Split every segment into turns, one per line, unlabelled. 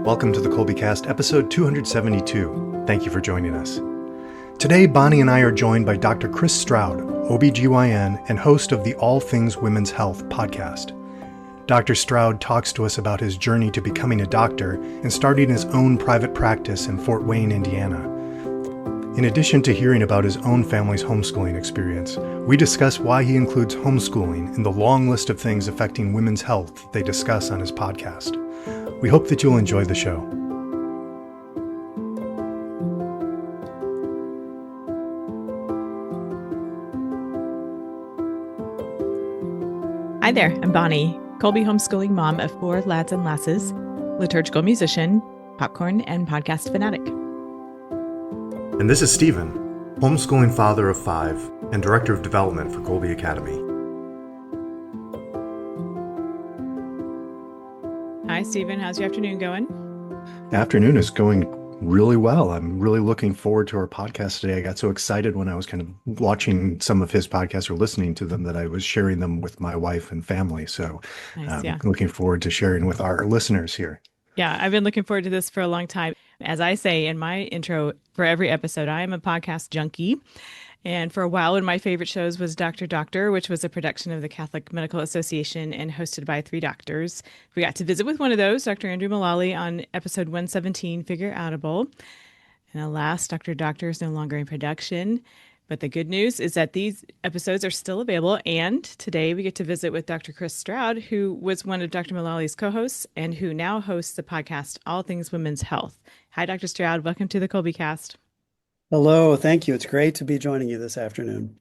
Welcome to the Colbycast, episode 272. Thank you for joining us. Today, Bonnie and I are joined by Dr. Chris Stroud, OB-GYN and host of the All Things Women's Health podcast. Dr. Stroud talks to us about his journey to becoming a doctor and starting his own private practice in Fort Wayne, Indiana. In addition to hearing about his own family's homeschooling experience, we discuss why he includes homeschooling in the long list of things affecting women's health they discuss on his podcast. We hope that you'll enjoy the show.
Hi there, I'm Bonnie, Colby homeschooling mom of 4 lads and lasses, liturgical musician, popcorn, and podcast fanatic.
And this is Stephen, homeschooling father of 5 and director of development for Colby Academy.
Hi, Stephen. How's your afternoon going?
Afternoon is going really well. I'm really looking forward to our podcast today. I got so excited when I was kind of watching some of his podcasts or listening to them that I was sharing them with my wife and family. So
Nice,
looking forward to sharing with our listeners here.
Yeah, I've been looking forward to this for a long time. As I say in my intro for every episode, I am a podcast junkie. And for a while, one of my favorite shows was Doctor Doctor, which was a production of the Catholic Medical Association and hosted by 3 doctors. We got to visit with one of those, Dr. Andrew Mullally, on episode 117, Figure Outable. And alas, Doctor Doctor is no longer in production. But the good news is that these episodes are still available. And today we get to visit with Dr. Chris Stroud, who was one of Dr. Mullally's co-hosts and who now hosts the podcast, All Things Women's Health. Hi, Dr. Stroud. Welcome to the Colbycast.
Hello, thank you. It's great to be joining you this afternoon.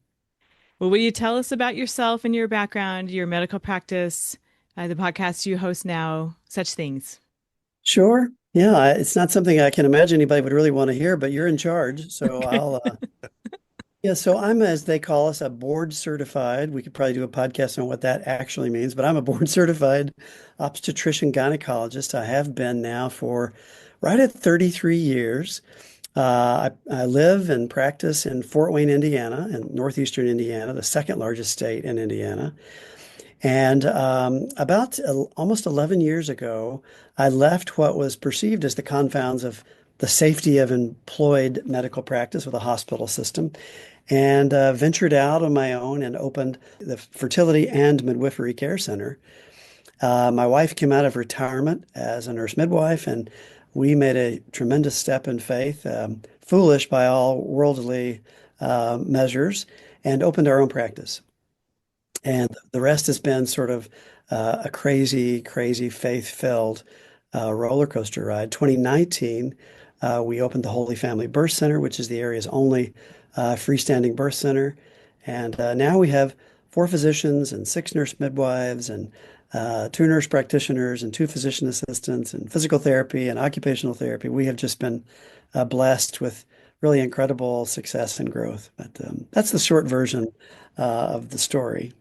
Well, will you tell us about yourself and your background, your medical practice, the podcast you host now, such things?
Sure. Yeah, it's not something I can imagine anybody would really want to hear, but you're in charge. So so I'm, as they call us, a board certified. We could probably do a podcast on what that actually means, but I'm a board certified obstetrician gynecologist. I have been now for right at 33 years. I live and practice in Fort Wayne, Indiana, in northeastern Indiana, the second largest state in Indiana. And about almost 11 years ago, I left what was perceived as the confounds of the safety of employed medical practice with a hospital system and ventured out on my own and opened the Fertility and Midwifery Care Center. My wife came out of retirement as a nurse midwife, and we made a tremendous step in faith, foolish by all worldly measures, and opened our own practice. And the rest has been sort of a crazy, crazy faith-filled roller coaster ride. 2019, we opened the Holy Family Birth Center, which is the area's only freestanding birth center. And now we have 4 physicians and 6 nurse midwives and 2 nurse practitioners and 2 physician assistants and physical therapy and occupational therapy. We have just been blessed with really incredible success and growth. But that's the short version of the story.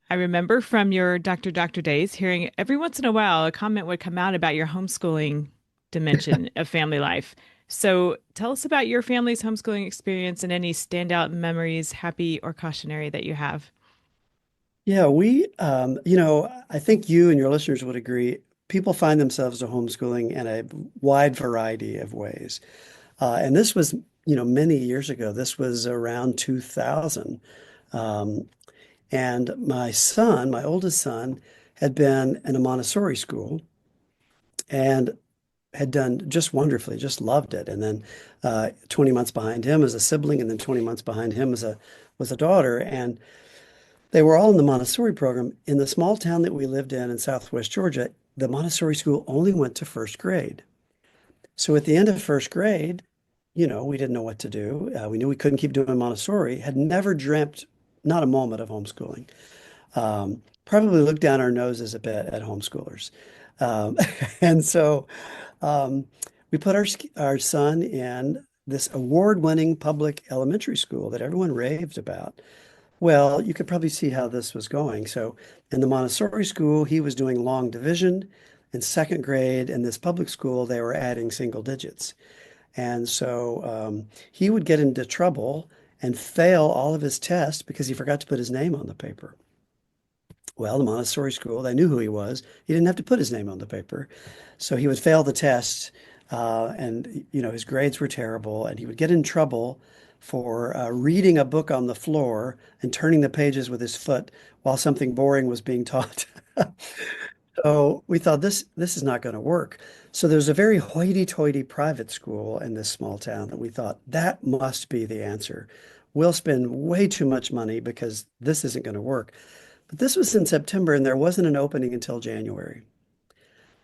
I remember from your Doctor Doctor days hearing every once in a while a comment would come out about your homeschooling dimension of family life. So tell us about your family's homeschooling experience and any standout memories, happy or cautionary, that you have.
Yeah, I think you and your listeners would agree, people find themselves homeschooling in a wide variety of ways. And this was, many years ago. This was around 2000. And my oldest son, had been in a Montessori school and had done just wonderfully, just loved it. And then 20 months behind him as a sibling, and then 20 months behind him was a daughter. And they were all in the Montessori program. In the small town that we lived in Southwest Georgia, the Montessori school only went to 1st grade. So at the end of 1st grade, we didn't know what to do. We knew we couldn't keep doing Montessori, had never dreamt, not a moment, of homeschooling. Probably looked down our noses a bit at homeschoolers. And so we put our son in this award-winning public elementary school that everyone raved about. Well, you could probably see how this was going. So in the Montessori school, he was doing long division. In 2nd grade, in this public school, they were adding single digits. And so he would get into trouble and fail all of his tests because he forgot to put his name on the paper. Well, the Montessori school, they knew who he was. He didn't have to put his name on the paper. So he would fail the test, and his grades were terrible, and he would get in trouble for reading a book on the floor and turning the pages with his foot while something boring was being taught. So we thought this is not going to work. So there's a very hoity-toity private school in this small town that we thought that must be the answer. We'll spend way too much money because this isn't going to work. But this was in September and there wasn't an opening until January.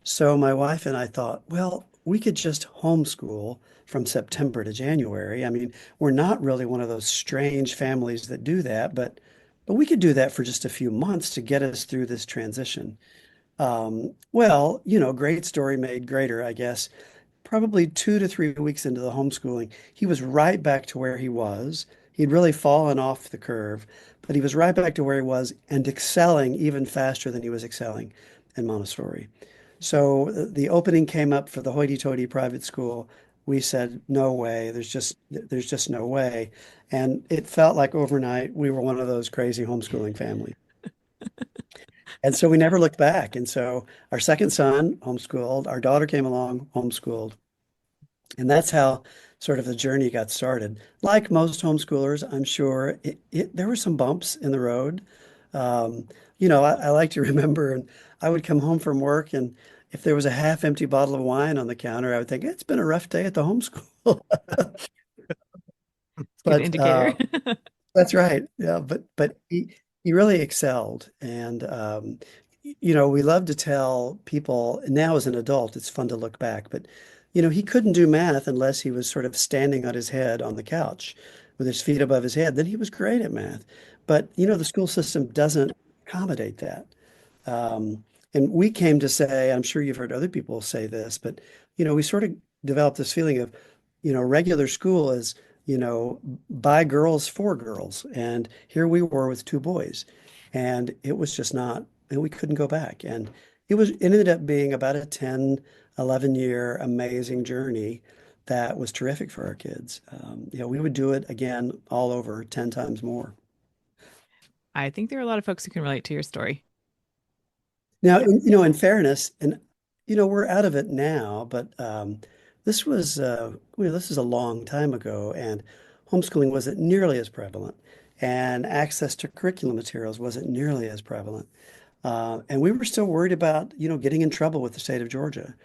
So my wife and I thought, well, we could just homeschool from September to January. I mean, we're not really one of those strange families that do that, but we could do that for just a few months to get us through this transition. Well, great story made greater, I guess. Probably 2 to 3 weeks into the homeschooling, he was right back to where he was. He'd really fallen off the curve, but he was right back to where he was and excelling even faster than he was excelling in Montessori. So the opening came up for the hoity-toity private school. We said, no way, there's just no way. And it felt like overnight we were one of those crazy homeschooling families. And so we never looked back. And so our second son homeschooled, our daughter came along, homeschooled. And that's how sort of the journey got started. Like most homeschoolers, I'm sure there were some bumps in the road. I like to remember, and I would come home from work, and if there was a half empty bottle of wine on the counter, I would think it's been a rough day at the homeschool.
Good
But
indicator.
that's right. Yeah, but he really excelled, and we love to tell people now as an adult, it's fun to look back, but he couldn't do math unless he was sort of standing on his head on the couch with his feet above his head. Then he was great at math, but the school system doesn't accommodate that. And we came to say, I'm sure you've heard other people say this, but we sort of developed this feeling of regular school is by girls for girls. And here we were with two boys. And it was just not, and we couldn't go back. And it ended up being about a 10, 11-year amazing journey that was terrific for our kids. We would do it again all over 10 times more.
I think there are a lot of folks who can relate to your story.
Now, in fairness, and we're out of it now, but this was this is a long time ago, and homeschooling wasn't nearly as prevalent, and access to curriculum materials wasn't nearly as prevalent, and we were still worried about getting in trouble with the state of Georgia.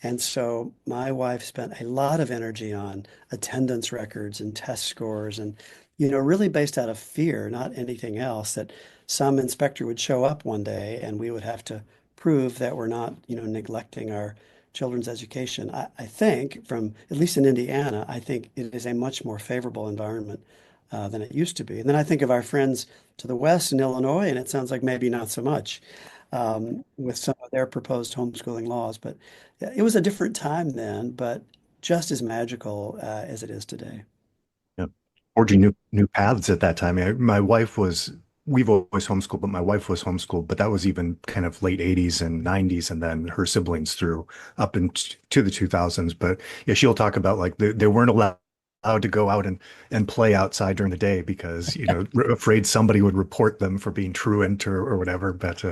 And so my wife spent a lot of energy on attendance records and test scores and, really based out of fear, not anything else, that some inspector would show up one day and we would have to prove that we're not, neglecting our children's education. I think from, at least in Indiana, I think it is a much more favorable environment than it used to be. And then I think of our friends to the west in Illinois, and it sounds like maybe not so much with some of their proposed homeschooling laws. But it was a different time then, but just as magical as it is today.
Yeah. Forging new paths at that time. My wife was, we've always homeschooled, but my wife was homeschooled, but that was even kind of late 80s and 90s, and then her siblings through up into the 2000s. But yeah, she'll talk about like they weren't allowed to go out and play outside during the day because, afraid somebody would report them for being truant or whatever. But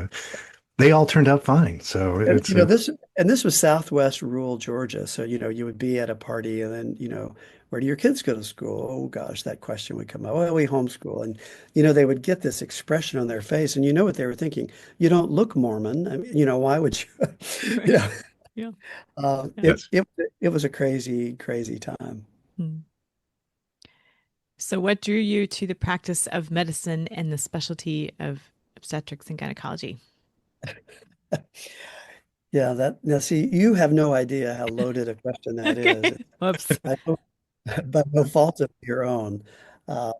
they all turned out fine. So
And
it's a,
this was Southwest rural Georgia. So, you would be at a party and then, where do your kids go to school? Oh gosh, that question would come up. Well, we homeschool. And, they would get this expression on their face and you know what they were thinking. You don't look Mormon. I mean, why would you? you know,
Yeah.
it, it it was a crazy, crazy time.
Hmm. So, what drew you to the practice of medicine and the specialty of obstetrics and gynecology?
Yeah, now see, you have no idea how loaded a question that is.
Okay. Whoops.
I know, but no fault of your own. Uh,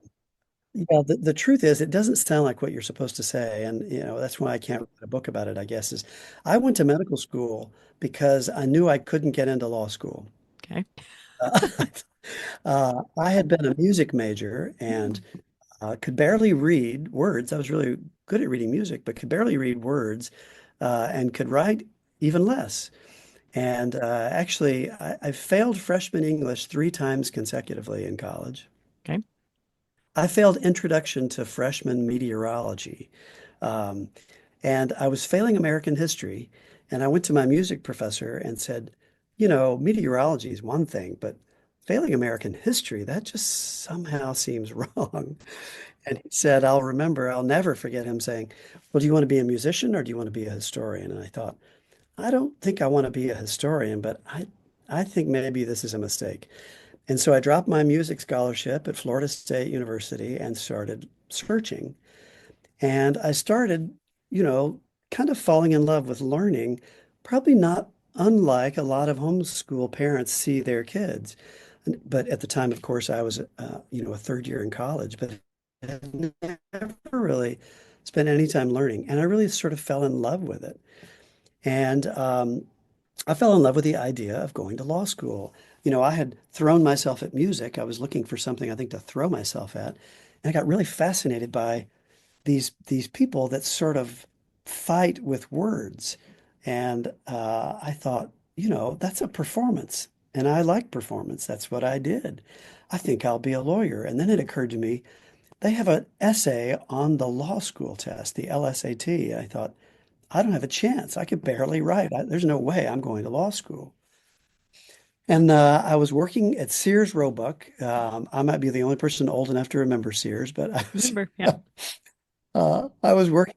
the truth is, it doesn't sound like what you're supposed to say, and that's why I can't write a book about it. I guess is I went to medical school because I knew I couldn't get into law school.
Okay.
Uh, I had been a music major and could barely read words. I was really good at reading music, but could barely read words and could write even less. And actually, I failed freshman English 3 times consecutively in college.
Okay.
I failed introduction to freshman meteorology. Um, And I was failing American history. And I went to my music professor and said, meteorology is one thing, but failing American history, that just somehow seems wrong. And he said, I'll never forget him saying, well, do you want to be a musician or do you want to be a historian? And I thought, I don't think I want to be a historian, but I think maybe this is a mistake. And so I dropped my music scholarship at Florida State University and started searching. And I started, you know, kind of falling in love with learning, probably not unlike a lot of homeschool parents see their kids. But at the time, of course, I was, a third year in college, but had never really spent any time learning. And I really sort of fell in love with it. And I fell in love with the idea of going to law school. I had thrown myself at music. I was looking for something, I think, to throw myself at. And I got really fascinated by these people that sort of fight with words. And I thought, that's a performance. And I like performance. That's what I did. I think I'll be a lawyer. And then it occurred to me, they have an essay on the law school test, the LSAT. I thought, I don't have a chance. I could barely write. There's no way I'm going to law school. And I was working at Sears Roebuck. I might be the only person old enough to remember Sears, but
Remember, yeah.
I was working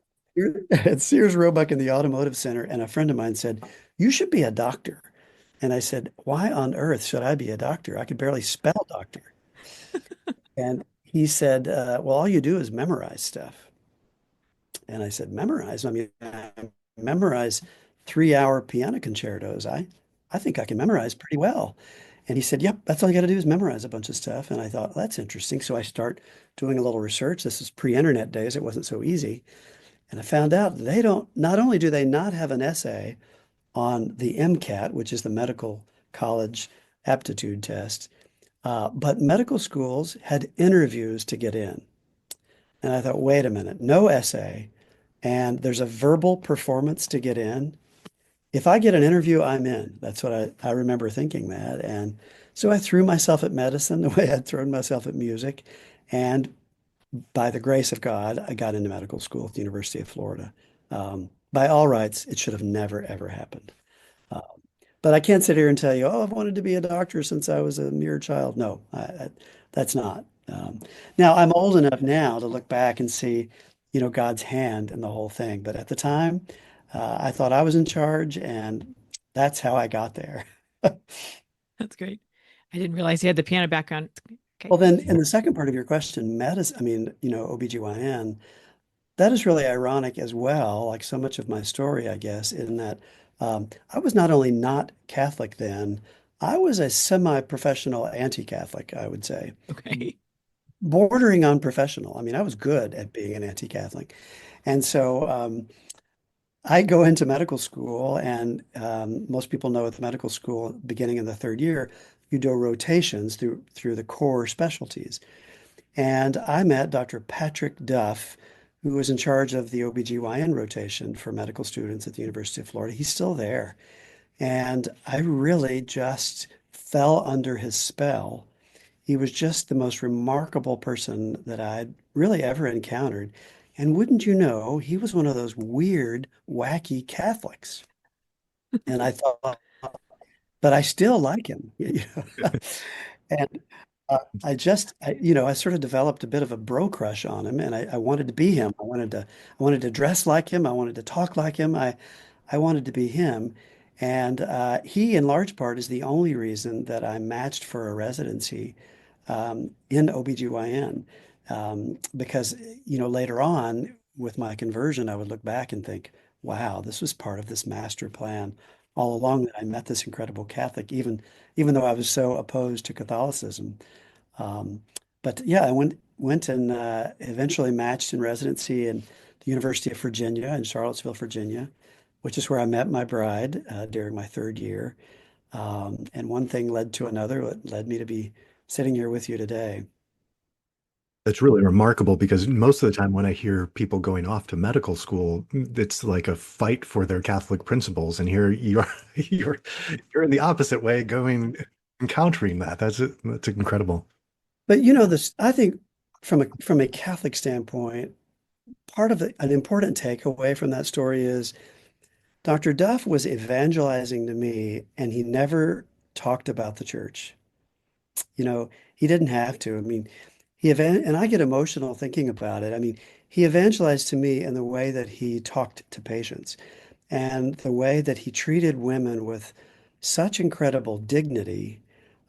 at Sears Roebuck in the Automotive Center, and a friend of mine said, "You should be a doctor." And I said, "Why on earth should I be a doctor? I could barely spell doctor." And he said, "Well, all you do is memorize stuff." And I said, "Memorize? I mean, I memorize 3-hour piano concertos. I think I can memorize pretty well." And he said, "Yep, that's all you got to do is memorize a bunch of stuff." And I thought, that's interesting. So I start doing a little research. This is pre-internet days. It wasn't so easy. And I found out not only do they not have an essay on the MCAT, which is the medical college aptitude test, but medical schools had interviews to get in. And I thought, wait a minute, no essay, and there's a verbal performance to get in. If I get an interview, I'm in. That's what I remember thinking that. And so I threw myself at medicine the way I'd thrown myself at music. And by the grace of God, I got into medical school at the University of Florida. By all rights, it should have never, ever happened. Uh, but I can't sit here and tell you, oh, I've wanted to be a doctor since I was a mere child. No, that's not. Now, I'm old enough now to look back and see, God's hand in the whole thing. But at the time, I thought I was in charge, and that's how I got there.
That's great. I didn't realize you had the piano background. Okay.
Well, then, in the second part of your question, medicine, I mean, OB-GYN, that is really ironic as well, like so much of my story, I guess, in that I was not only not Catholic then, I was a semi-professional anti-Catholic, I would say,
Okay.
bordering on professional. I mean, I was good at being an anti-Catholic. And so I go into medical school, and most people know at the medical school, beginning in the third year, you do rotations through the core specialties. And I met Dr. Patrick Duff, who was in charge of the OB-GYN rotation for medical students at the University of Florida. He's still there. And I really just fell under his spell. He was just the most remarkable person that I'd really ever encountered. And wouldn't you know, he was one of those weird, wacky Catholics. And I thought, but I still like him. And I sort of developed a bit of a bro crush on him, and I wanted to be him. I wanted to dress like him. I wanted to talk like him. I wanted to be him. And he, in large part, is the only reason that I matched for a residency in OB-GYN. Because, later on with my conversion, I would look back and think, wow, this was part of this master plan all along, that I met this incredible Catholic, even though I was so opposed to Catholicism. Um, but yeah, I went and eventually matched in residency in the University of Virginia in Charlottesville, Virginia, which is where I met my bride during my third year. And one thing led to another. It led me to be sitting here with you today.
That's really remarkable because most of the time when I hear people going off to medical school, it's like a fight for their Catholic principles. And here you are, you're in the opposite way, going encountering that. That's incredible.
But this, I think, from a Catholic standpoint, part of an important takeaway from that story is Dr. Duff was evangelizing to me, and he never talked about the church. You know, he didn't have to. I mean, and I get emotional thinking about it. I mean, he evangelized to me in the way that he talked to patients and the way that he treated women with such incredible dignity.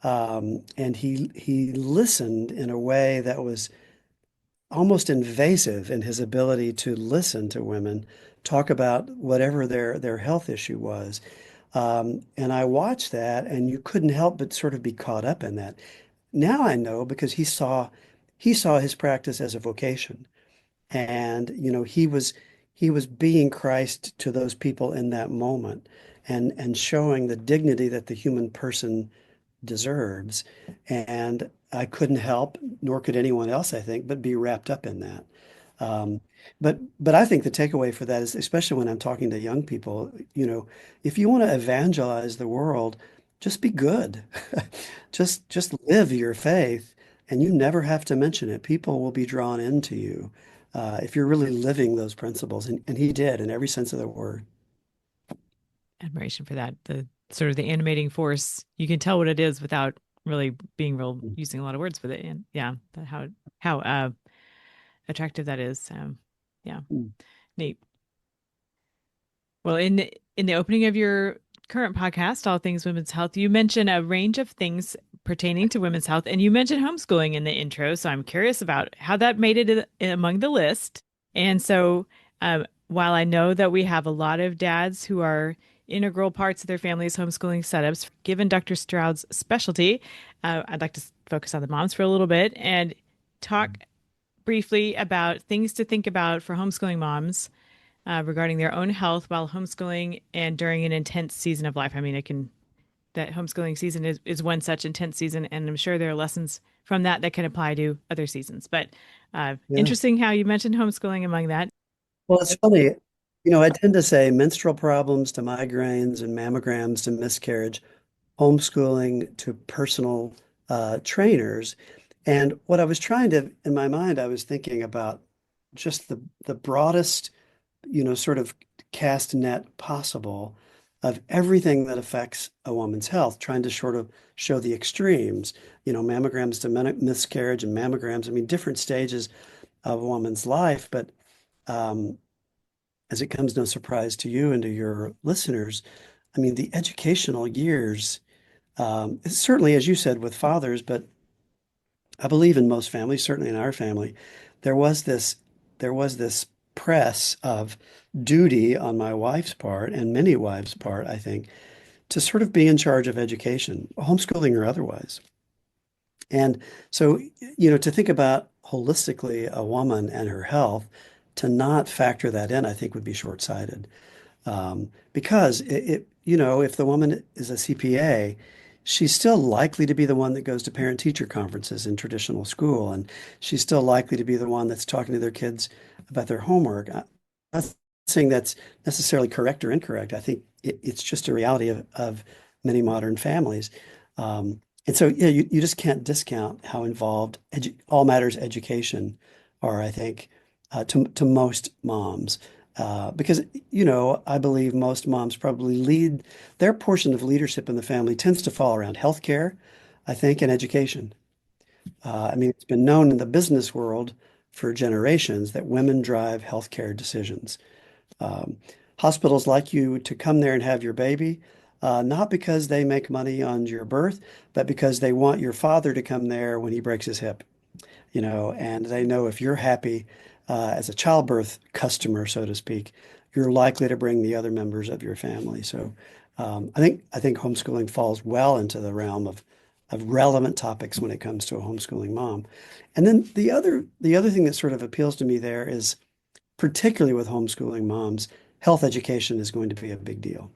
And he listened in a way that was almost invasive in his ability to listen to women talk about whatever their health issue was. And I watched that, and you couldn't help but sort of be caught up in that. Now I know because he saw his practice as a vocation. And he was being Christ to those people in that moment and showing the dignity that the human person deserves. And I couldn't help, nor could anyone else, I think, but be wrapped up in that. Um, but I think the takeaway for that is, especially when I'm talking to young people, if you want to evangelize the world, just be good. Just live your faith, and you never have to mention it. People will be drawn into you if you're really living those principles. And he did in every sense of the word.
Admiration for that. The sort of the animating force. You can tell what it is without really being real using a lot of words with it. And yeah, how attractive that is. Yeah,
Mm.
neat. Well, in the opening of your current podcast, All Things Women's Health, you mention a range of things pertaining to women's health, and you mentioned homeschooling in the intro. So I'm curious about how that made it among the list. And so, while I know that we have a lot of dads who are integral parts of their family's homeschooling setups, given Dr. Stroud's specialty, I'd like to focus on the moms for a little bit and talk briefly about things to think about for homeschooling moms regarding their own health while homeschooling and during an intense season of life. I mean, that homeschooling season is one such intense season, and I'm sure there are lessons from that can apply to other seasons. But
Yeah.
interesting how you mentioned homeschooling among that.
Well, it's funny. I tend to say menstrual problems to migraines and mammograms to miscarriage, homeschooling to personal trainers. And what I was trying to, in my mind, I was thinking about just the broadest, sort of cast net possible of everything that affects a woman's health, trying to sort of show the extremes, mammograms to miscarriage and mammograms. I mean, different stages of a woman's life, but um, as it comes no surprise to you and to your listeners, I mean, the educational years, certainly, as you said, with fathers, but I believe in most families, certainly in our family, there was this, there was this press of duty on my wife's part and many wives' part, I think, to sort of be in charge of education, homeschooling or otherwise. And so, to think about holistically a woman and her health, to not factor that in, I think would be short-sighted. Because if the woman is a CPA, she's still likely to be the one that goes to parent-teacher conferences in traditional school, and she's still likely to be the one that's talking to their kids about their homework. I'm not saying that's necessarily correct or incorrect. I think it's just a reality of many modern families. And so, yeah, you just can't discount how involved all matters education are, I think, to most moms. Because, I believe most moms probably lead their portion of leadership in the family tends to fall around healthcare, I think, and education. I mean, it's been known in the business world for generations that women drive healthcare decisions. Um, Hospitals like you to come there and have your baby, not because they make money on your birth, but because they want your father to come there when he breaks his hip, and they know if you're happy as a childbirth customer, so to speak, you're likely to bring the other members of your family. So I think homeschooling falls well into the realm of relevant topics when it comes to a homeschooling mom. And then the other thing that sort of appeals to me there is, particularly with homeschooling moms, health education is going to be a big deal.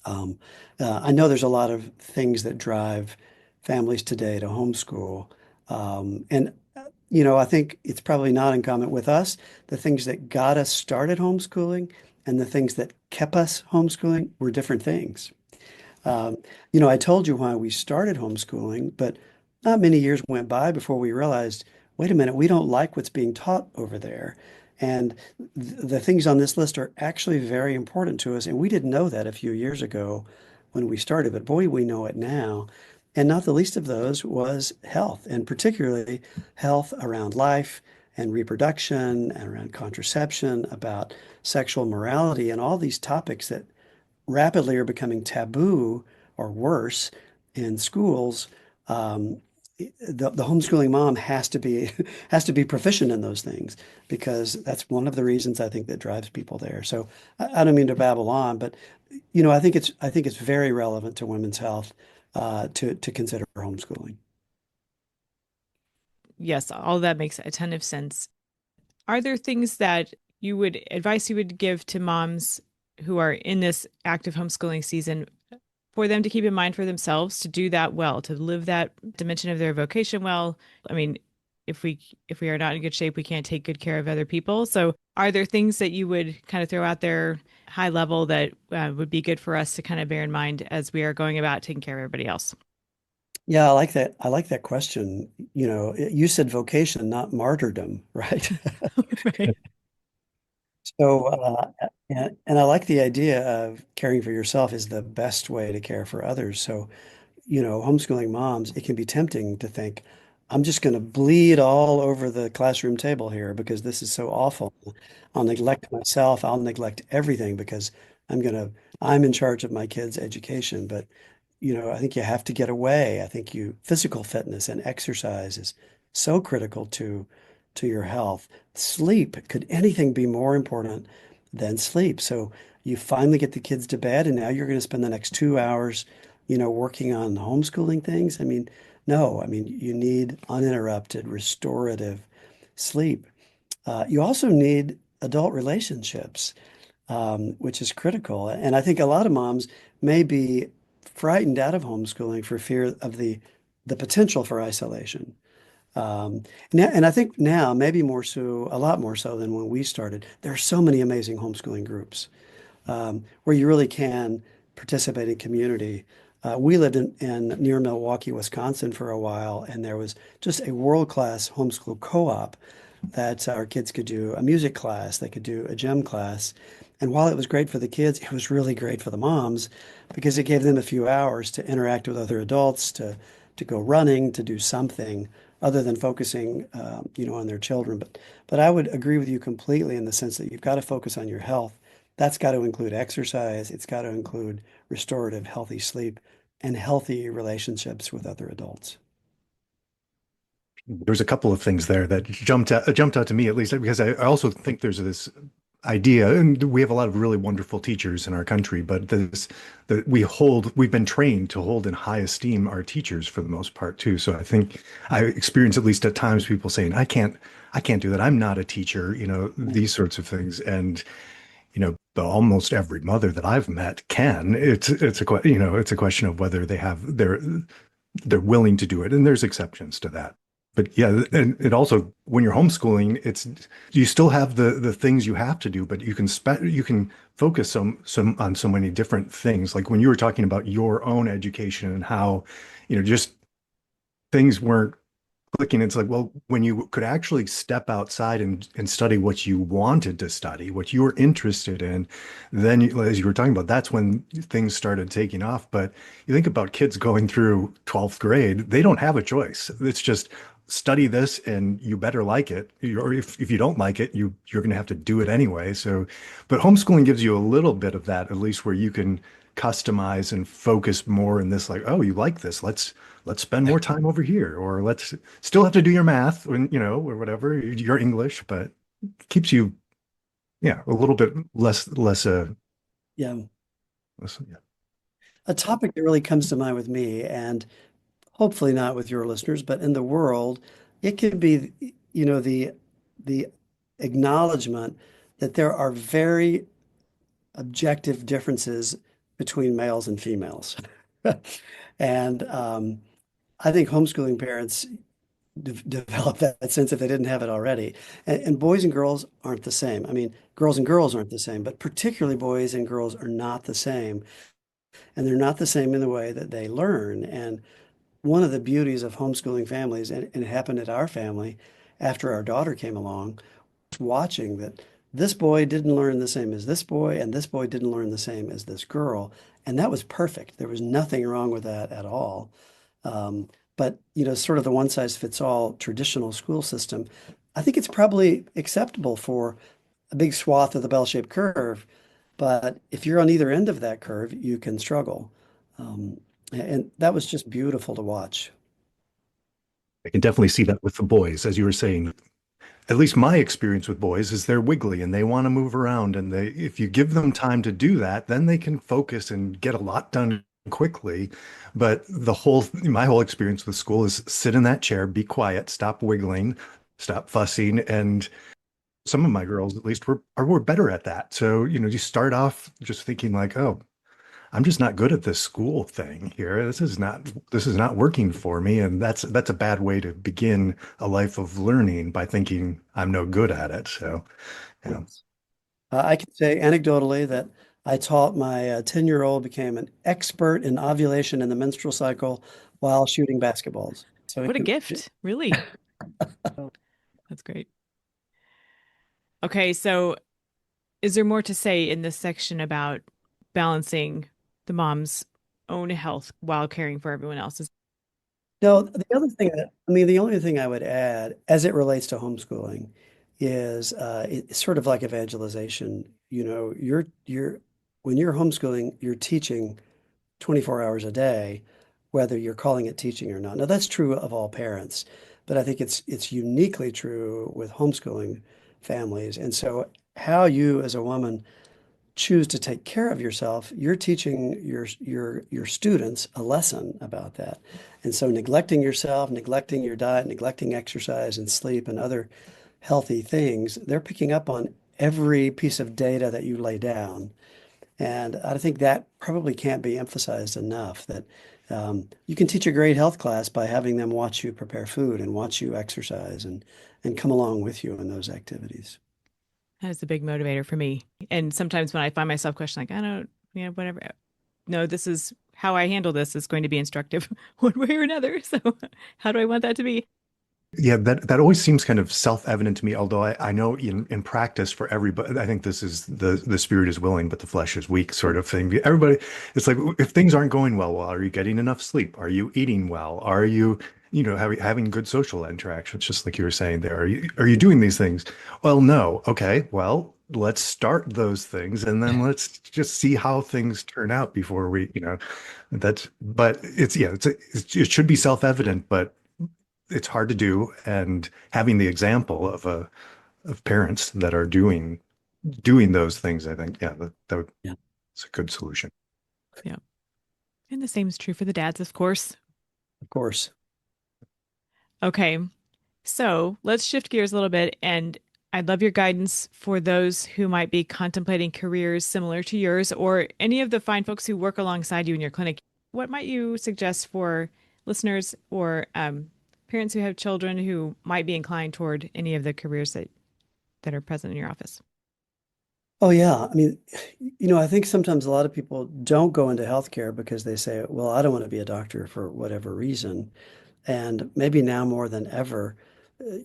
Um, I know there's a lot of things that drive families today to homeschool. And I think it's probably not uncommon with us. The things that got us started homeschooling and the things that kept us homeschooling were different things. I told you why we started homeschooling, but not many years went by before we realized, wait a minute, we don't like what's being taught over there. And the things on this list are actually very important to us. And we didn't know that a few years ago when we started, but boy, we know it now. And not the least of those was health, and particularly health around life and reproduction and around contraception, about sexual morality, and all these topics that rapidly are becoming taboo or worse in schools. Um, the homeschooling mom has to be has to be proficient in those things, because that's one of the reasons I think that drives people there. So I don't mean to babble on, but I think it's very relevant to women's health to consider homeschooling.
Yes, all that makes a ton of sense. Are there things that advice you would give to moms who are in this active homeschooling season for them to keep in mind for themselves to do that well, to live that dimension of their vocation well? I mean, if we are not in good shape, we can't take good care of other people. So, are there things that you would kind of throw out there high level that would be good for us to kind of bear in mind as we are going about taking care of everybody else?
Yeah, I like that. I like that question. You said vocation, not martyrdom, right?
Right.
So, and I like the idea of caring for yourself is the best way to care for others. So, homeschooling moms, it can be tempting to think, I'm just going to bleed all over the classroom table here because this is so awful. I'll neglect myself. I'll neglect everything because I'm in charge of my kids' education. But, I think you have to get away. I think physical fitness and exercise is so critical to your health. Sleep, could anything be more important than sleep? So you finally get the kids to bed, and now you're going to spend the next 2 hours, working on homeschooling things. I mean, no, I mean, you need uninterrupted, restorative sleep. You also need adult relationships, which is critical. And I think a lot of moms may be frightened out of homeschooling for fear of the potential for isolation. And I think now, maybe more so, a lot more so than when we started, there are so many amazing homeschooling groups where you really can participate in community. We lived in near Milwaukee, Wisconsin for a while, and there was just a world-class homeschool co-op that our kids could do a music class, they could do a gym class. And while it was great for the kids, it was really great for the moms because it gave them a few hours to interact with other adults, to go running, to do something other than focusing, on their children. But I would agree with you completely in the sense that you've got to focus on your health. That's got to include exercise. It's got to include restorative, healthy sleep and healthy relationships with other adults.
There's a couple of things there that jumped out to me, at least because I also think there's this idea, and we have a lot of really wonderful teachers in our country, but this that we've been trained to hold in high esteem our teachers for the most part too. So I think I experience, at least at times, people saying, I can't do that. I'm not a teacher, these sorts of things. And but almost every mother that I've met can. It's a question of whether they're willing to do it, and there's exceptions to that. But yeah, and it also, when you're homeschooling, you still have the things you have to do, but you can focus some on so many different things. Like when you were talking about your own education and how, just things weren't clicking. It's like, well, when you could actually step outside and study what you wanted to study, what you were interested in, then as you were talking about, that's when things started taking off. But you think about kids going through 12th grade, they don't have a choice. It's just study this and you better like it. Or if you don't like it, you're going to have to do it anyway. So, but homeschooling gives you a little bit of that, at least where you can customize and focus more in this, like, oh, you like this. Let's spend more time over here, or let's still have to do your math when, or whatever, your English, but keeps you, yeah, a little bit
Yeah.
yeah.
A topic that really comes to mind with me, and hopefully not with your listeners, but in the world, it could be, the acknowledgement that there are very objective differences between males and females. And I think homeschooling parents develop that sense if they didn't have it already. And boys and girls aren't the same. I mean, girls and girls aren't the same, but particularly boys and girls are not the same. And they're not the same in the way that they learn. And one of the beauties of homeschooling families, and it happened at our family after our daughter came along, watching that this boy didn't learn the same as this boy, and this boy didn't learn the same as this girl. And that was perfect. There was nothing wrong with that at all. But, sort of the one size fits all traditional school system, I think it's probably acceptable for a big swath of the bell-shaped curve. But if you're on either end of that curve, you can struggle. And that was just beautiful to watch.
I can definitely see that with the boys, as you were saying. At least my experience with boys is they're wiggly and they want to move around. And if you give them time to do that, then they can focus and get a lot done quickly. But my whole experience with school is sit in that chair, be quiet, stop wiggling, stop fussing. And some of my girls, at least, were better at that. So, you start off just thinking like, oh, I'm just not good at this school thing here. This is not working for me. And that's a bad way to begin a life of learning, by thinking I'm no good at it. So, yeah.
Yes. I can say anecdotally that I taught my 10-year-old became an expert in ovulation and the menstrual cycle while shooting basketballs. So
What a gift, really. That's great. Okay, so is there more to say in this section about balancing the mom's own health while caring for everyone else's?
No, the only thing I would add as it relates to homeschooling is it's sort of like evangelization. When you're homeschooling, you're teaching 24 hours a day, whether you're calling it teaching or not. Now, that's true of all parents, but I think it's uniquely true with homeschooling families. And so how you as a woman choose to take care of yourself, you're teaching your students a lesson about that. And so neglecting yourself, neglecting your diet, neglecting exercise and sleep and other healthy things, they're picking up on every piece of data that you lay down. And I think that probably can't be emphasized enough, that you can teach a great health class by having them watch you prepare food and watch you exercise and come along with you in those activities.
That is a big motivator for me. And sometimes when I find myself questioning, like, I don't, whatever. No, this is how I handle this is going to be instructive one way or another. So how do I want that to be?
Yeah, that always seems kind of self-evident to me, although I know in practice for everybody, I think this is the spirit is willing, but the flesh is weak sort of thing. Everybody, it's like, if things aren't going well, are you getting enough sleep? Are you eating well? Are you, having good social interactions, just like you were saying there? Are you doing these things? Well, no. Okay, well, let's start those things and then let's just see how things turn out before but it should be self-evident, but it's hard to do. And having the example of parents that are doing those things, I think,
Yeah,
it's a good solution.
Yeah. And the same is true for the dads, of course.
of course.
Okay. So let's shift gears a little bit. And I'd love your guidance for those who might be contemplating careers similar to yours, or any of the fine folks who work alongside you in your clinic. What might you suggest for listeners or parents who have children who might be inclined toward any of the careers that are present in your office?
Oh, yeah. I think sometimes a lot of people don't go into healthcare because they say, well, I don't want to be a doctor for whatever reason. And maybe now more than ever,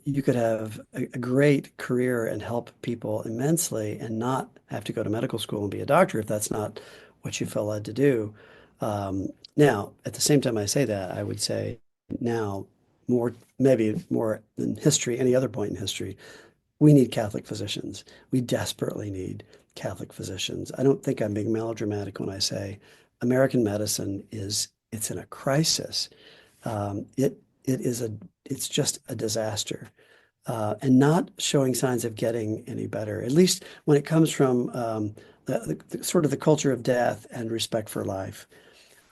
you could have a great career and help people immensely and not have to go to medical school and be a doctor if that's not what you feel led to do. Now, at the same time I say that, I would say now maybe more than history, any other point in history, we need Catholic physicians. We desperately need Catholic physicians. I don't think I'm being melodramatic when I say American medicine it's in a crisis. It's just a disaster, and not showing signs of getting any better. At least when it comes from the sort of the culture of death and respect for life.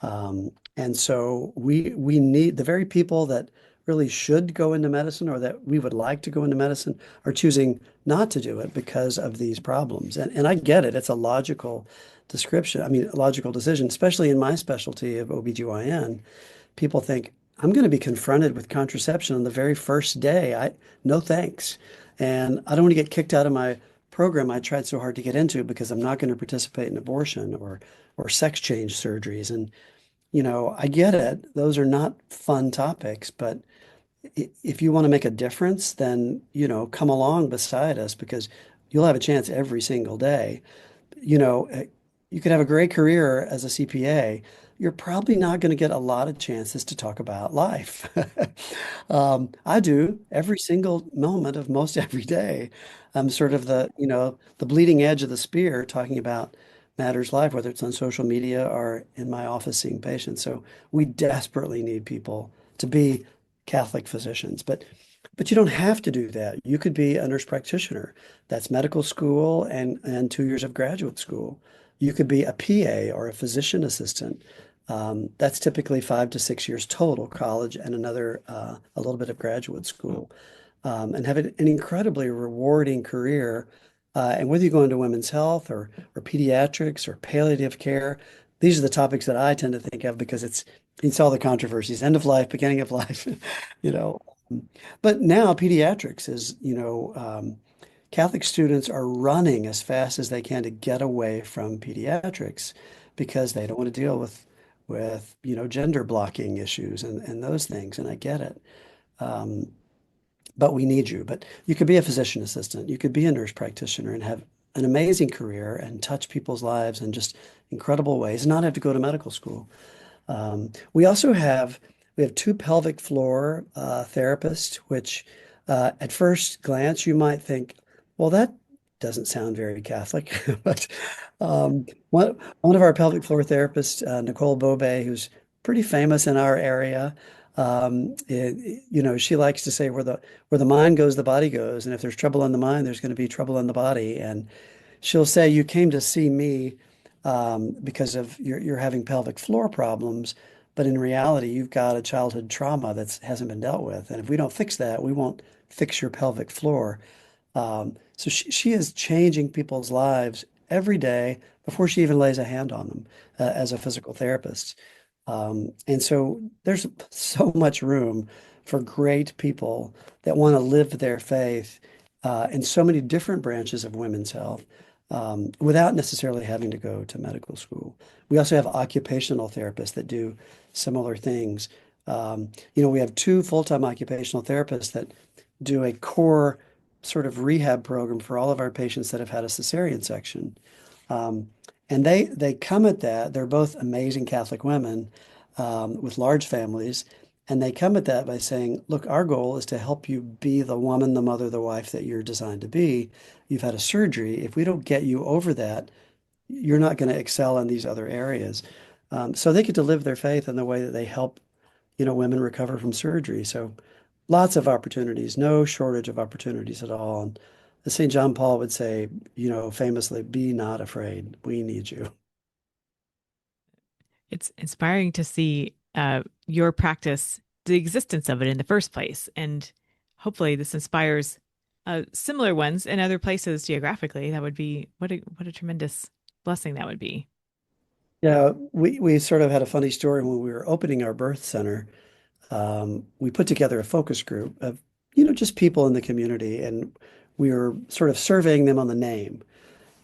And so we need the very people that really should go into medicine or that we would like to go into medicine are choosing not to do it because of these problems. And I get it. It's a logical description. A logical decision, especially in my specialty of OB-GYN. People think, I'm going to be confronted with contraception on the very first day. No thanks. And I don't want to get kicked out of my program I tried so hard to get into because I'm not going to participate in abortion or sex change surgeries. And I get it. Those are not fun topics, but if you want to make a difference, then, come along beside us because you'll have a chance every single day. You know, uh, you could have a great career as a CPA. You're probably not going to get a lot of chances to talk about life. I do every single moment of most every day. I'm sort of the bleeding edge of the spear talking about matters life, whether it's on social media or in my office seeing patients. So we desperately need people to be Catholic physicians, but you don't have to do that. You could be a nurse practitioner. That's medical school and 2 years of graduate school. You could be a PA or a physician assistant. That's typically 5 to 6 years total college and another a little bit of graduate school, and have an incredibly rewarding career. And whether you go into women's health or pediatrics or palliative care, these are the topics that I tend to think of because it's all the controversies, end of life, beginning of life, you know. But now pediatrics is, Catholic students are running as fast as they can to get away from pediatrics because they don't want to deal with gender blocking issues and those things. And I get it. Um, but we need you. But you could be a physician assistant, you could be a nurse practitioner and have an amazing career and touch people's lives in just incredible ways and not have to go to medical school. We also have two pelvic floor therapists, which at first glance you might think, well, that doesn't sound very Catholic. But one of our pelvic floor therapists, Nicole Bobe, who's pretty famous in our area, she likes to say where the mind goes, the body goes, and if there's trouble in the mind, there's going to be trouble in the body. And she'll say, you came to see me because of you're having pelvic floor problems, but in reality, you've got a childhood trauma that hasn't been dealt with. And if we don't fix that, we won't fix your pelvic floor. So she is changing people's lives every day before she even lays a hand on them as a physical therapist. And so there's so much room for great people that want to live their faith in so many different branches of women's health without necessarily having to go to medical school. We also have occupational therapists that do similar things. We have two full-time occupational therapists that do a core sort of rehab program for all of our patients that have had a cesarean section. Um, and they come at that. They're both amazing Catholic women with large families. And they come at that by saying, look, our goal is to help you be the woman, the mother, the wife that you're designed to be. You've had a surgery. If we don't get you over that, you're not going to excel in these other areas. So they get to live their faith in the way that they help, women recover from surgery. So lots of opportunities, no shortage of opportunities at all. And as St. John Paul would say, famously, be not afraid. We need you.
It's inspiring to see your practice, the existence of it in the first place. And hopefully this inspires similar ones in other places geographically. That would be what a tremendous blessing that would be.
Yeah, we sort of had a funny story when we were opening our birth center. We put together a focus group of, just people in the community, and we were sort of surveying them on the name.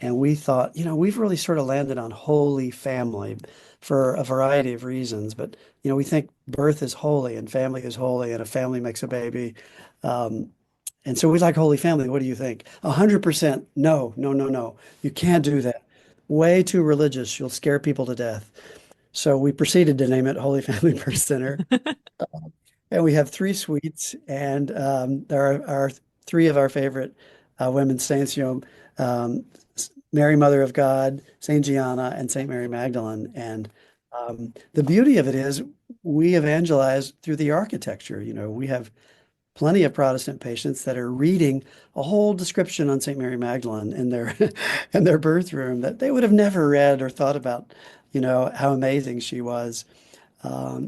And we thought, we've really sort of landed on Holy Family for a variety of reasons. But, we think birth is holy and family is holy and a family makes a baby. Um, and so we like Holy Family. What do you think? 100% no, no, no, no. You can't do that. Way too religious. You'll scare people to death. So we proceeded to name it Holy Family Birth Center. And we have three suites, and there are three of our favorite women's saints, um, Mary, Mother of God, Saint Gianna, and Saint Mary Magdalene. And the beauty of it is we evangelize through the architecture. We have plenty of Protestant patients that are reading a whole description on Saint Mary Magdalene in their in their birth room that they would have never read or thought about, how amazing she was.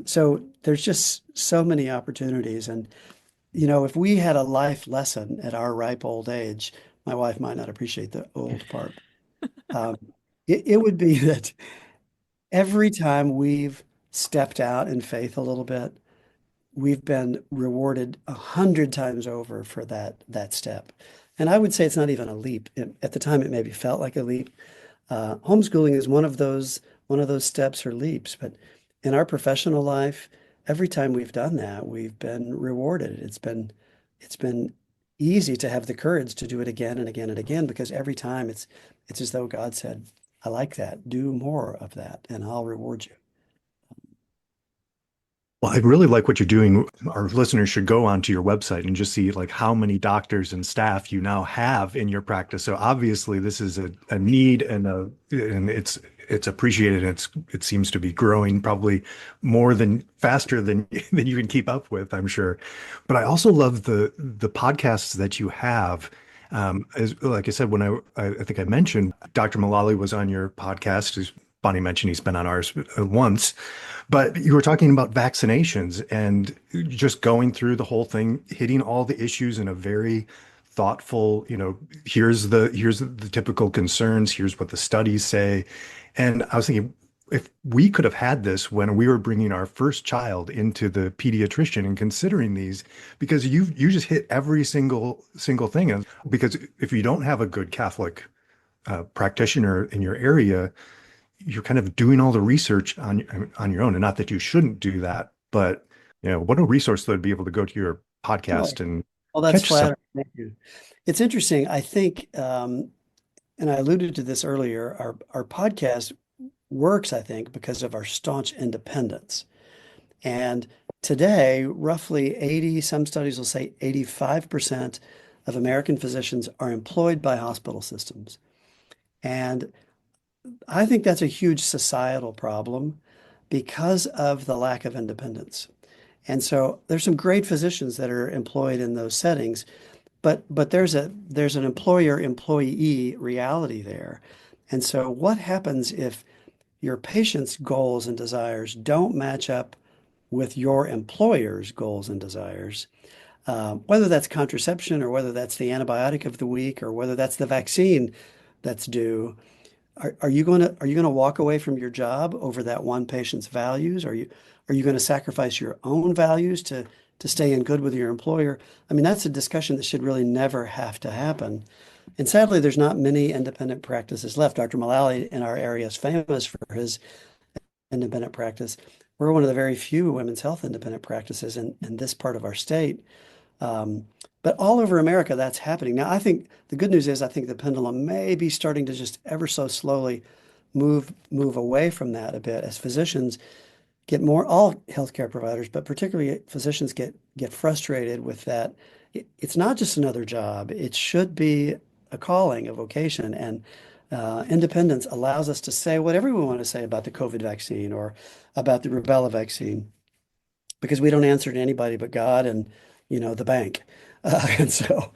So there's just so many opportunities. And, if we had a life lesson at our ripe old age, my wife might not appreciate the old part. Um, it would be that every time we've stepped out in faith a little bit, we've been rewarded 100 times over for that step. And I would say it's not even a leap. At the time, it maybe felt like a leap. Homeschooling is one of those steps or leaps. But in our professional life, every time we've done that, we've been rewarded. It's been easy to have the courage to do it again and again and again, because every time it's as though God said, I like that. Do more of that, and I'll reward you.
Well, I really like what you're doing. Our listeners should go onto your website and just see like how many doctors and staff you now have in your practice. So obviously this is a need and it's appreciated. It seems to be growing probably more than faster than you can keep up with, I'm sure. But I also love the podcasts that you have. As like I said, when I think I mentioned Dr. Mullally was on your podcast, as Bonnie mentioned, he's been on ours once. But you were talking about vaccinations and just going through the whole thing, hitting all the issues in a very thoughtful, here's the typical concerns, here's what the studies say. And I was thinking, if we could have had this when we were bringing our first child into the pediatrician and considering these, because you just hit every single thing. And because if you don't have a good Catholic practitioner in your area, you're kind of doing all the research on your own. And not that you shouldn't do that, but what a resource that would be able to go to your
Well,
podcast and
well, that's
catch some.
flattering. Thank you. It's interesting. I think, and I alluded to this earlier, our podcast works, I think, because of our staunch independence. And today, roughly 80, some studies will say 85% of American physicians are employed by hospital systems. And I think that's a huge societal problem because of the lack of independence. And so there's some great physicians that are employed in those settings, but there's an employer-employee reality there. And so what happens if your patient's goals and desires don't match up with your employer's goals and desires? Whether that's contraception or whether that's the antibiotic of the week or whether that's the vaccine that's due. Are you going to walk away from your job over that one patient's values? Are you going to sacrifice your own values to stay in good with your employer? I mean, that's a discussion that should really never have to happen. And sadly, there's not many independent practices left. Dr. Mullally in our area is famous for his independent practice. We're one of the very few women's health independent practices in this part of our state. Um, but all over America, that's happening. Now, I think the good news is I think the pendulum may be starting to just ever so slowly move away from that a bit as physicians get more, all healthcare providers, but particularly physicians get frustrated with that. It's not just another job. It should be a calling, a vocation. And independence allows us to say whatever we want to say about the COVID vaccine or about the rubella vaccine, because we don't answer to anybody but God and, the bank. And so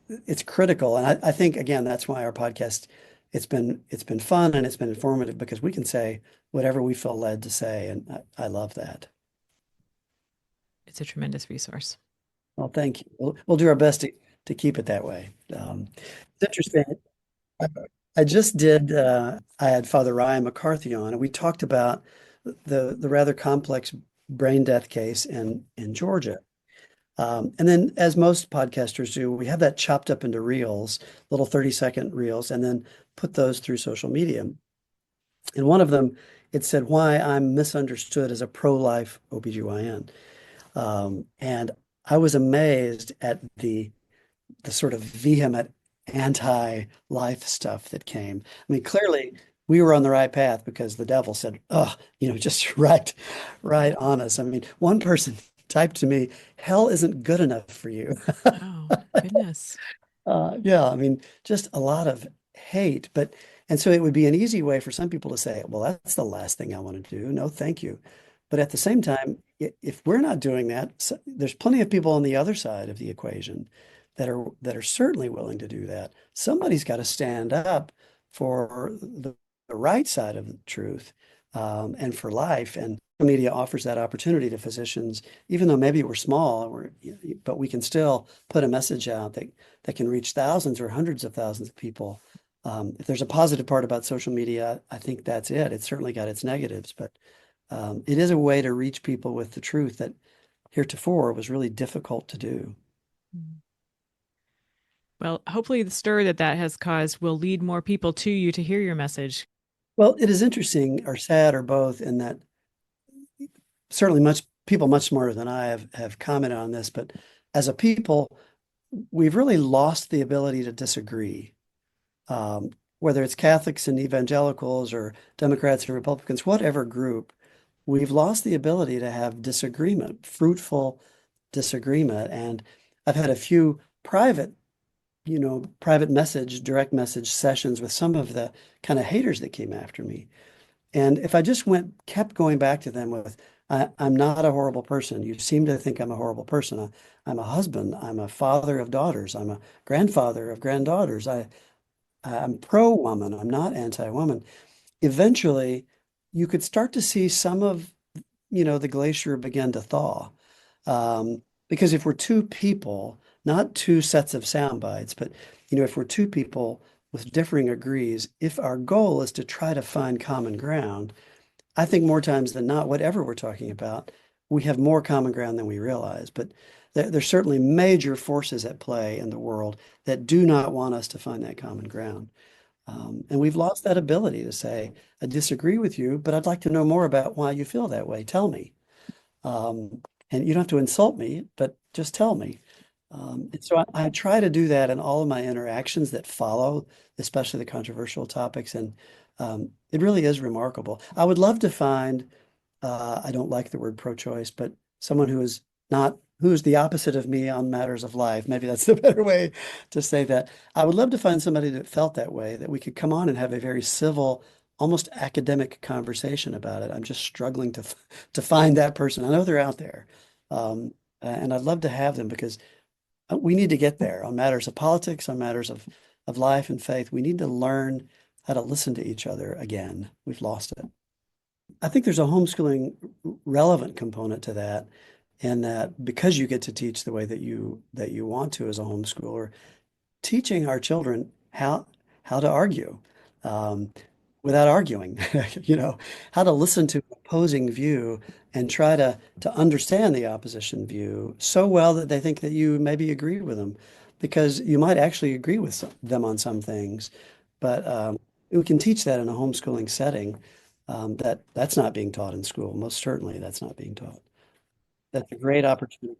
it's critical. And I think, again, that's why our podcast, it's been fun and it's been informative because we can say whatever we feel led to say. And I love that.
It's a tremendous resource.
Well, thank you. We'll do our best to keep it that way. It's interesting. I I just did, I had Father Ryan McCarthy on, and we talked about the rather complex brain death case in Georgia. And then, as most podcasters do, we have that chopped up into reels, little 30-second reels, and then put those through social media. And one of them, it said why I'm misunderstood as a pro-life OB-GYN. And I was amazed at the sort of vehement anti-life stuff that came. I mean, clearly we were on the right path because the devil said, oh, just right on us. I mean, one person typed to me, hell isn't good enough for you.
Oh, goodness.
Yeah, I mean, just a lot of hate. And so it would be an easy way for some people to say, well, that's the last thing I want to do. No, thank you. But at the same time, if we're not doing that, there's plenty of people on the other side of the equation that are certainly willing to do that. Somebody's got to stand up for the right side of the truth, and for life. And the media offers that opportunity to physicians, even though maybe we're small, but we can still put a message out that can reach thousands or hundreds of thousands of people. If there's a positive part about social media, I think that's it. It's certainly got its negatives, but it is a way to reach people with the truth that heretofore was really difficult to do.
Well, hopefully the stir that has caused will lead more people to you to hear your message.
Well, it is interesting or sad or both in that certainly much people much smarter than I have commented on this, but as a people, we've really lost the ability to disagree. Um, Whether it's Catholics and evangelicals or Democrats and Republicans, whatever group, we've lost the ability to have disagreement, fruitful disagreement. And I've had a few private message, direct message sessions with some of the kind of haters that came after me. And if I just kept going back to them with, I'm not a horrible person. You seem to think I'm a horrible person. I'm a husband. I'm a father of daughters. I'm a grandfather of granddaughters. I'm pro-woman. I'm not anti-woman. Eventually, you could start to see some of, the glacier begin to thaw. Because if we're two people, not two sets of sound bites, but, if we're two people with differing agrees, if our goal is to try to find common ground, I think more times than not, whatever we're talking about, we have more common ground than we realize. But there's certainly major forces at play in the world that do not want us to find that common ground. And we've lost that ability to say, I disagree with you, but I'd like to know more about why you feel that way. Tell me. And you don't have to insult me, but just tell me. And so I try to do that in all of my interactions that follow, especially the controversial topics. And it really is remarkable. I would love to find, I don't like the word pro-choice, but someone who's the opposite of me on matters of life. Maybe that's the better way to say that. I would love to find somebody that felt that way, that we could come on and have a very civil, almost academic conversation about it. I'm just struggling to find that person. I know they're out there. And I'd love to have them because we need to get there on matters of politics, on matters of life and faith. We need to learn how to listen to each other again. We've lost it. I think there's a homeschooling relevant component to that, and that because you get to teach the way that you want to as a homeschooler, teaching our children how to argue um, without arguing, how to listen to opposing view and try to understand the opposition view so well that they think that you maybe agree with them, because you might actually agree with them on some things, but we can teach that in a homeschooling setting. That's not being taught in school. Most certainly, that's not being taught. That's a great opportunity.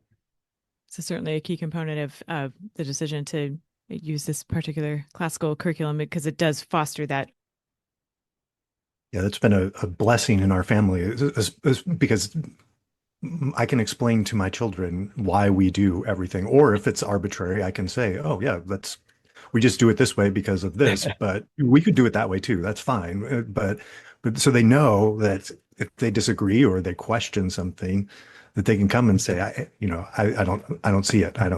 So certainly a key component of the decision to use this particular classical curriculum because it does foster that.
Yeah, that's been a blessing in our family because I can explain to my children why we do everything. Or if it's arbitrary, I can say, oh, yeah, we just do it this way because of this, but we could do it that way too. That's fine. But so they know that if they disagree or they question something, that they can come and say, I don't see it. I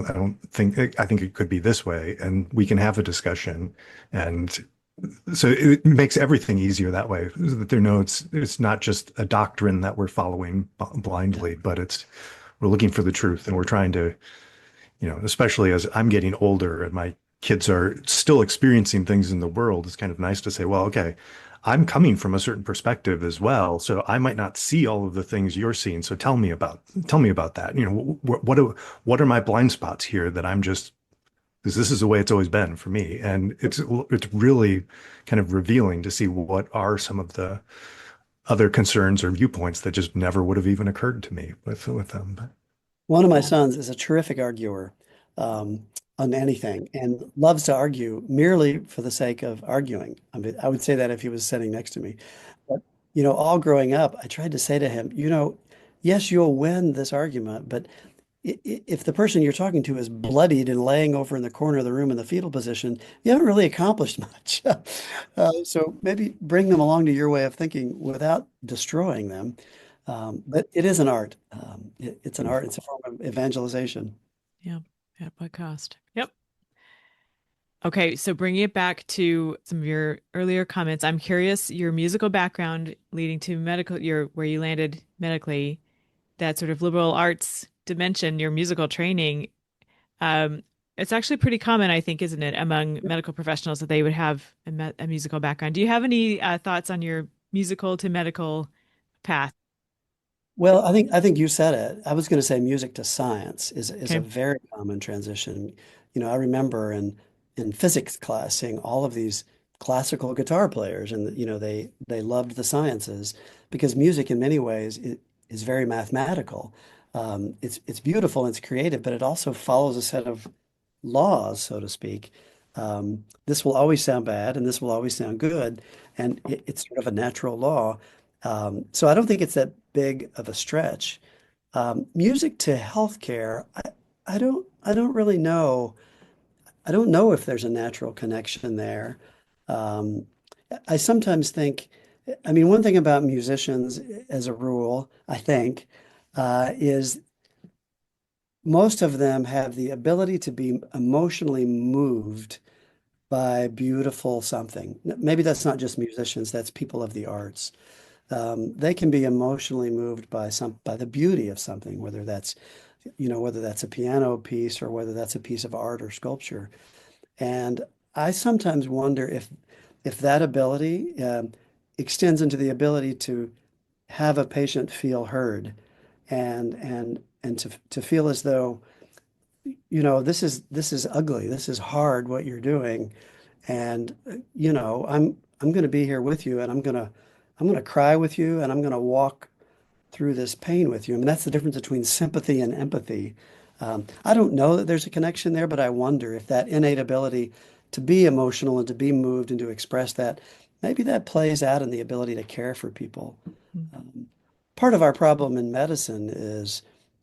think it could be this way. And we can have a discussion. And so it makes everything easier that way. That they know it's not just a doctrine that we're following blindly, but we're looking for the truth, and we're trying to, especially as I'm getting older and my kids are still experiencing things in the world, it's kind of nice to say, well, okay, I'm coming from a certain perspective as well, so I might not see all of the things you're seeing. So tell me about that. What are my blind spots here that I'm just because this is the way it's always been for me. And it's really kind of revealing to see what are some of the other concerns or viewpoints that just never would have even occurred to me with them.
One of my sons is a terrific arguer on anything and loves to argue merely for the sake of arguing. I mean, I would say that if he was sitting next to me. But, all growing up, I tried to say to him, yes, you'll win this argument, but if the person you're talking to is bloodied and laying over in the corner of the room in the fetal position, you haven't really accomplished much. So maybe bring them along to your way of thinking without destroying them. But it is an art. It's an art. It's a form of evangelization.
Yeah. At what cost? Yep. Okay. So bringing it back to some of your earlier comments, I'm curious, your musical background leading to where you landed medically, that sort of liberal arts dimension, your musical training, it's actually pretty common, I think, isn't it, among medical professionals that they would have a musical background. Do you have any thoughts on your musical to medical path?
Well, I think you said it. I was going to say music to science is a
Okay.
very common transition. I remember in physics class seeing all of these classical guitar players, and they loved the sciences because music in many ways is very mathematical. It's beautiful and it's creative, but it also follows a set of laws, so to speak. This will always sound bad and this will always sound good, and it's sort of a natural law. So I don't think it's that big of a stretch. Music to healthcare, I don't really know. I don't know if there's a natural connection there. Um, I sometimes think, I mean, one thing about musicians as a rule, I think, is most of them have the ability to be emotionally moved by beautiful something. Maybe that's not just musicians, that's people of the arts. They can be emotionally moved by by the beauty of something, whether that's, whether that's a piano piece or whether that's a piece of art or sculpture. And I sometimes wonder if that ability extends into the ability to have a patient feel heard and to feel as though, this is ugly, this is hard what you're doing, and I'm going to be here with you, and I'm going to cry with you, and I'm going to walk through this pain with you. I mean, that's the difference between sympathy and empathy. I don't know that there's a connection there, but I wonder if that innate ability to be emotional and to be moved and to express that, maybe that plays out in the ability to care for people. Um, Part of our problem in medicine is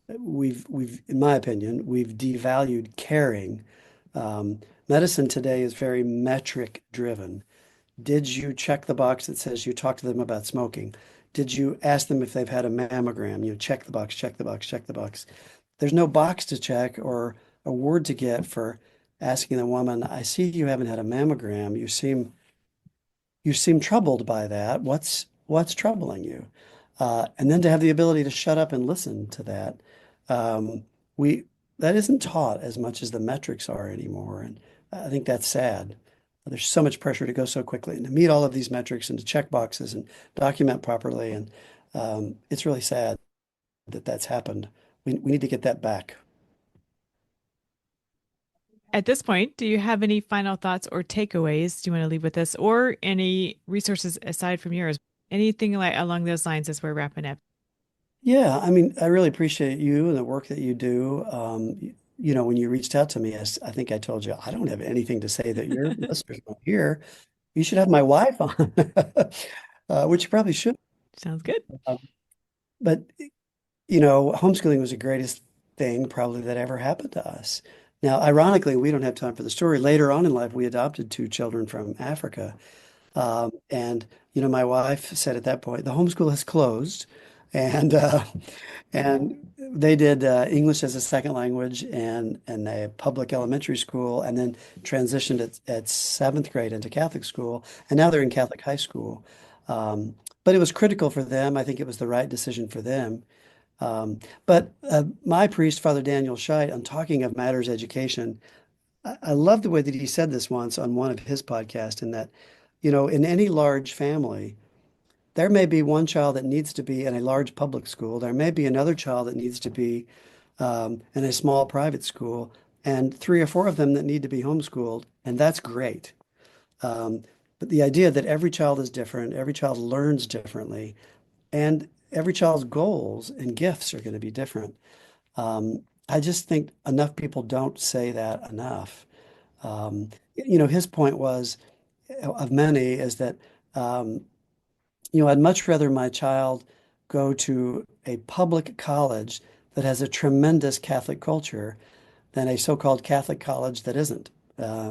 in my opinion, we've devalued caring. Medicine today is very metric driven. Did you check the box that says you talked to them about smoking? Did you ask them if they've had a mammogram? You check the box, check the box, check the box. There's no box to check or a word to get for asking the woman, I see you haven't had a mammogram. You seem troubled by that. What's troubling you? And then to have the ability to shut up and listen to that. We that isn't taught as much as the metrics are anymore. And I think that's sad. There's so much pressure to go so quickly and to meet all of these metrics and to check boxes and document properly. And it's really sad that that's happened. We need to get that back.
At this point, do you have any final thoughts or takeaways do you want to leave with us, or any resources aside from yours? Anything like along those lines as we're wrapping up?
Yeah, I mean, I really appreciate you and the work that you do. When you reached out to me, I think I told you I don't have anything to say that your listeners don't hear. You should have my wife on, which you probably should.
Sounds good.
Um, but homeschooling was the greatest thing probably that ever happened to us. Now, ironically, we don't have time for the story. Later on in life, we adopted two children from Africa. And my wife said at that point, the homeschool has closed, and they did English as a second language and a public elementary school, and then transitioned at seventh grade into Catholic school, and now they're in Catholic high school. But it was critical for them. I think it was the right decision for them. But my priest, Father Daniel Scheit, on talking of matters education, I love the way that he said this once on one of his podcasts, in that, in any large family, there may be one child that needs to be in a large public school. There may be another child that needs to be in a small private school, and three or four of them that need to be homeschooled, and that's great. But the idea that every child is different, every child learns differently, and every child's goals and gifts are going to be different. I just think enough people don't say that enough. His point was, of many, is that I'd much rather my child go to a public college that has a tremendous Catholic culture than a so-called Catholic college that isn't.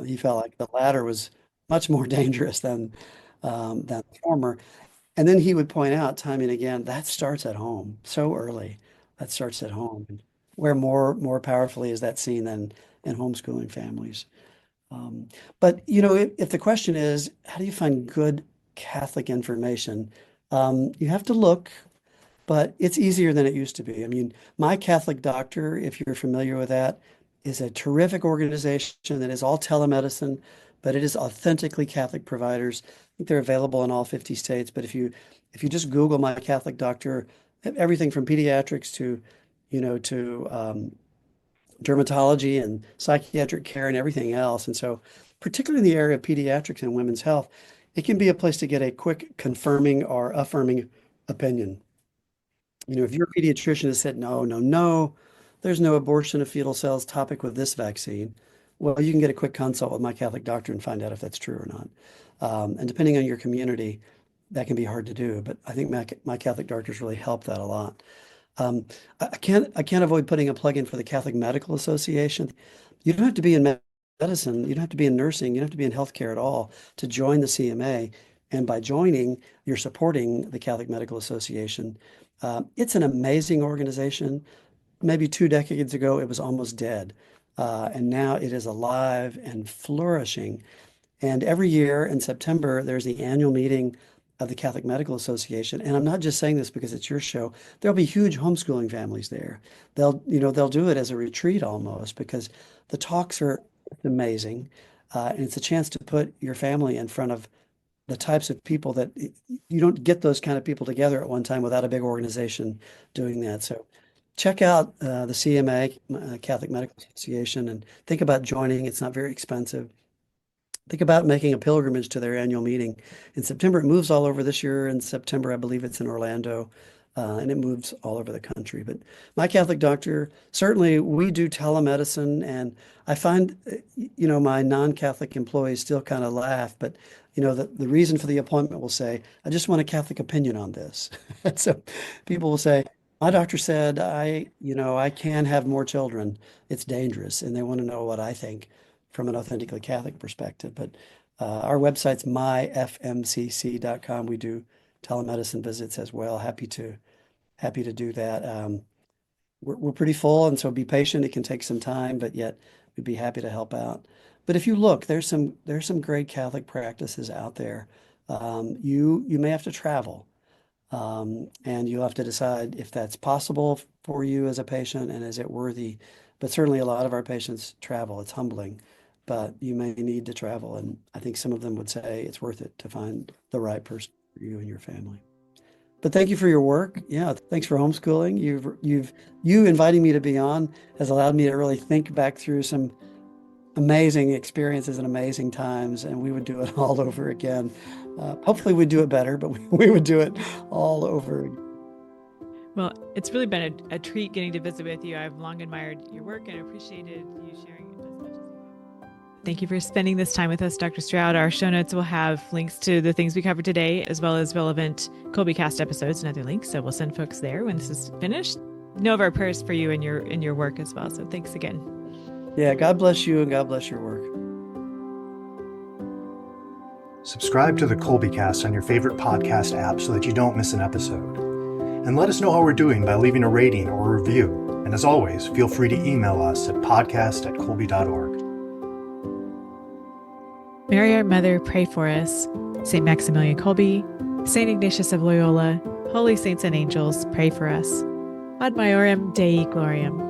He felt like the latter was much more dangerous than the former. And then he would point out time and again, that starts at home so early. That starts at home. And where more powerfully is that seen than in homeschooling families? But if the question is, how do you find good Catholic information? You have to look, but it's easier than it used to be. I mean, My Catholic Doctor, if you're familiar with that, is a terrific organization that is all telemedicine, but it is authentically Catholic providers. I think they're available in all 50 states. But if you just Google My Catholic Doctor, everything from pediatrics to dermatology and psychiatric care and everything else. And so, particularly in the area of pediatrics and women's health, it can be a place to get a quick confirming or affirming opinion. If your pediatrician has said, no, no, no, there's no abortion of fetal cells topic with this vaccine, well, you can get a quick consult with My Catholic Doctor and find out if that's true or not. And depending on your community, that can be hard to do, but I think My Catholic Doctors really help that a lot. I can't avoid putting a plug in for the Catholic Medical Association. You don't have to be in medicine, you don't have to be in nursing, you don't have to be in healthcare at all to join the CMA. And by joining, you're supporting the Catholic Medical Association. It's an amazing organization. Maybe 2 decades ago, it was almost dead. And now it is alive and flourishing. And every year in September, there's the annual meeting of the Catholic Medical Association. And I'm not just saying this because it's your show. There'll be huge homeschooling families there. They'll do it as a retreat almost because the talks are amazing. And it's a chance to put your family in front of the types of people that you don't get those kind of people together at one time without a big organization doing that. So check out the CMA, Catholic Medical Association, and think about joining. It's not very expensive. Think about making a pilgrimage to their annual meeting in September. It moves all over this year. In September, I believe it's in Orlando, and it moves all over the country. But My Catholic Doctor, certainly we do telemedicine, and I find, my non-Catholic employees still kind of laugh, but the reason for the appointment will say, I just want a Catholic opinion on this. So people will say, my doctor said I can have more children. It's dangerous, and they want to know what I think from an authentically Catholic perspective. But our website's myfmcc.com. We do telemedicine visits as well. Happy to do that. We're pretty full, and so be patient. It can take some time, but yet we'd be happy to help out. But if you look, there's some great Catholic practices out there. You may have to travel, and you'll have to decide if that's possible for you as a patient and is it worthy. But certainly a lot of our patients travel. It's humbling, but you may need to travel. And I think some of them would say it's worth it to find the right person for you and your family. But thank you for your work. Yeah, thanks for homeschooling. You inviting me to be on has allowed me to really think back through some amazing experiences and amazing times, and we would do it all over again. Hopefully we'd do it better, but we would do it all over again.
Well, it's really been a treat getting to visit with you. I've long admired your work and appreciated you sharing it as much as you have. Thank you for spending this time with us, Dr. Stroud. Our show notes will have links to the things we covered today, as well as relevant Colby-cast episodes and other links. So we'll send folks there when this is finished. Know of our prayers for you and your work as well. So thanks again.
Yeah, God bless you and God bless your work.
Subscribe to the Colby-cast on your favorite podcast app so that you don't miss an episode. And let us know how we're doing by leaving a rating or a review. And as always, feel free to email us at podcast@colby.org.
Mary, our Mother, pray for us. St. Maximilian Kolbe, St. Ignatius of Loyola, holy saints and angels, pray for us. Ad Maiorem Dei Gloriam.